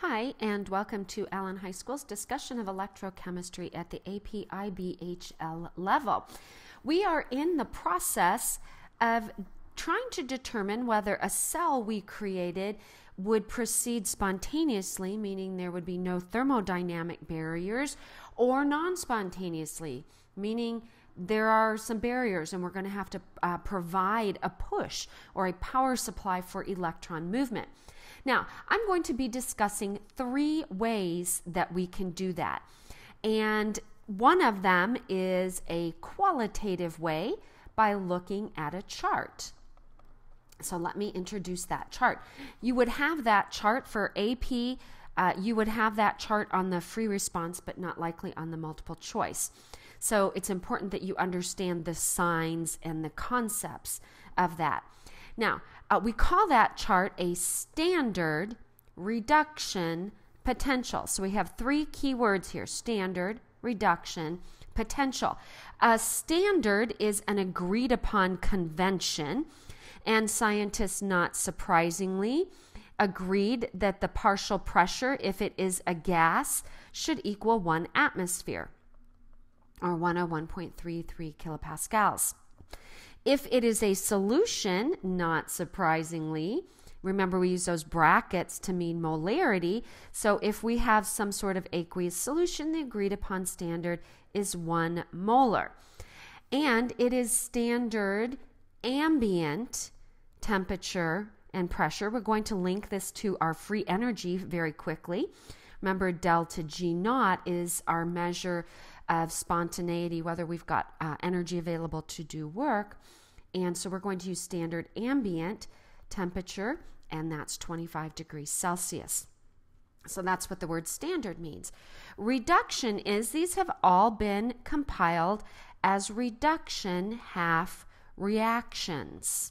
Hi, and welcome to Allen High School's discussion of electrochemistry at the AP/IBHL level. We are in the process of trying to determine whether a cell we created would proceed spontaneously, meaning there would be no thermodynamic barriers, or non-spontaneously, meaning there are some barriers and we're going to have to provide a push or a power supply for electron movement. Now, I'm going to be discussing 3 ways that we can do that. And one of them is a qualitative way by looking at a chart. So let me introduce that chart. You would have that chart for AP. You would have that chart on the free response, but not likely on the multiple choice. So it's important that you understand the signs and the concepts of that. Now, we call that chart a standard reduction potential. So we have 3 key words here: standard, reduction, potential. A standard is an agreed upon convention, and scientists, not surprisingly, agreed that the partial pressure, if it is a gas, should equal 1 atmosphere, or 101.33 kilopascals. If it is a solution, not surprisingly, remember we use those brackets to mean molarity. So if we have some sort of aqueous solution, the agreed upon standard is 1 molar. And it is standard ambient temperature and pressure. We're going to link this to our free energy very quickly. Remember, delta G naught is our measure of spontaneity, whether we've got energy available to do work. And so we're going to use standard ambient temperature, and that's 25 degrees Celsius. So that's what the word standard means. Reduction is, these have all been compiled as reduction half reactions.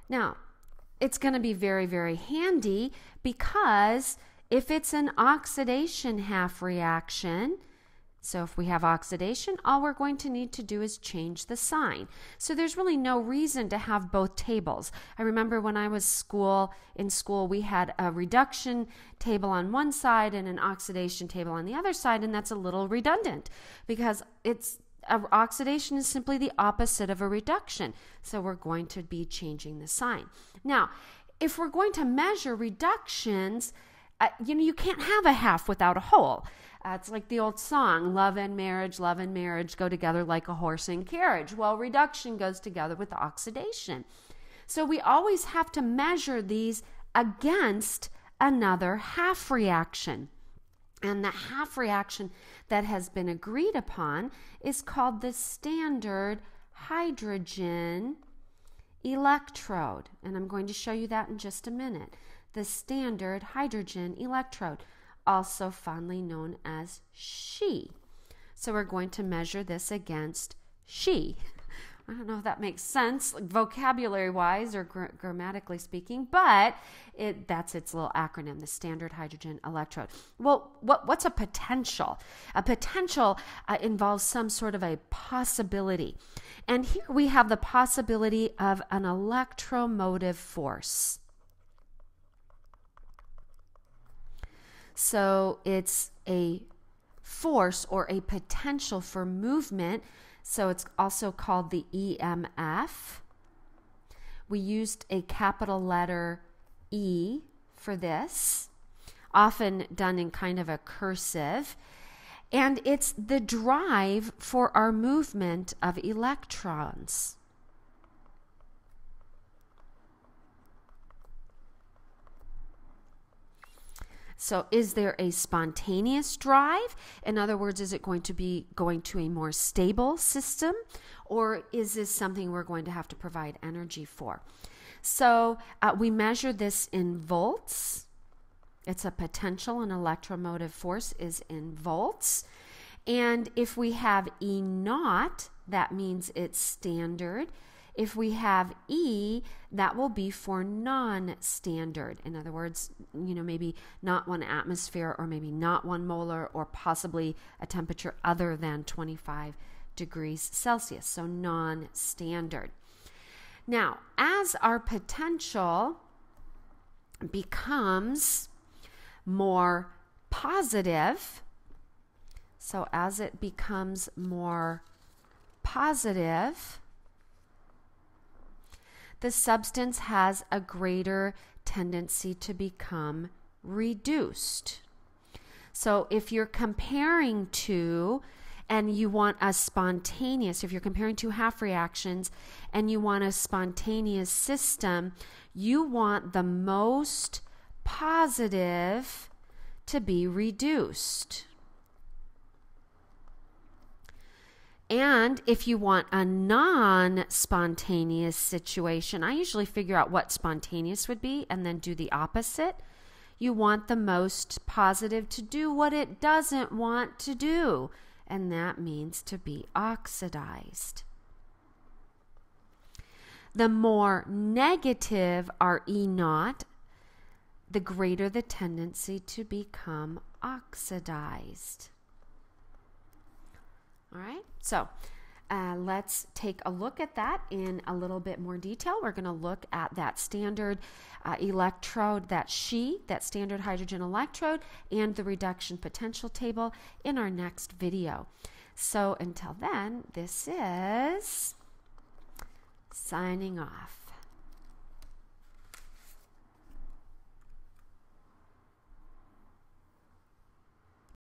Now, it's going to be very, very handy, because if it's an oxidation half reaction, so if we have oxidation, all we're going to need to do is change the sign. So there's really no reason to have both tables. I remember when I was in school, we had a reduction table on one side and an oxidation table on the other side, and that's a little redundant, because oxidation is simply the opposite of a reduction. So we're going to be changing the sign. Now, if we're going to measure reductions, you can't have a half without a whole. It's like the old song, love and marriage go together like a horse and carriage. Well, reduction goes together with oxidation. So we always have to measure these against another half reaction. And the half reaction that has been agreed upon is called the standard hydrogen electrode. And I'm going to show you that in just a minute. The standard hydrogen electrode, also fondly known as She. So we're going to measure this against She. I don't know if that makes sense, like vocabulary-wise or grammatically speaking, but that's its little acronym, the standard hydrogen electrode. Well, what's a potential? A potential involves some sort of a possibility. And here we have the possibility of an electromotive force. So it's a force or a potential for movement. So it's also called the EMF. We used a capital letter E for this, often done in kind of a cursive. And it's the drive for our movement of electrons. So is there a spontaneous drive? In other words, is it going to be going to a more stable system? Or is this something we're going to have to provide energy for? So we measure this in volts. It's a potential, an electromotive force is in volts. And if we have E naught, that means it's standard. If we have E, that will be for non-standard. In other words, maybe not 1 atmosphere, or maybe not 1 molar, or possibly a temperature other than 25 degrees Celsius, so non-standard. Now, as our potential becomes more positive, so as it becomes more positive, the substance has a greater tendency to become reduced. So if you're comparing two and you want a spontaneous, if you're comparing two half reactions and you want a spontaneous system, you want the most positive to be reduced. And if you want a non-spontaneous situation, I usually figure out what spontaneous would be and then do the opposite. You want the most positive to do what it doesn't want to do, and that means to be oxidized. The more negative our E naught, the greater the tendency to become oxidized. All right, so let's take a look at that in a little bit more detail. We're going to look at that standard electrode, that standard hydrogen electrode, and the reduction potential table in our next video. So until then, this is signing off.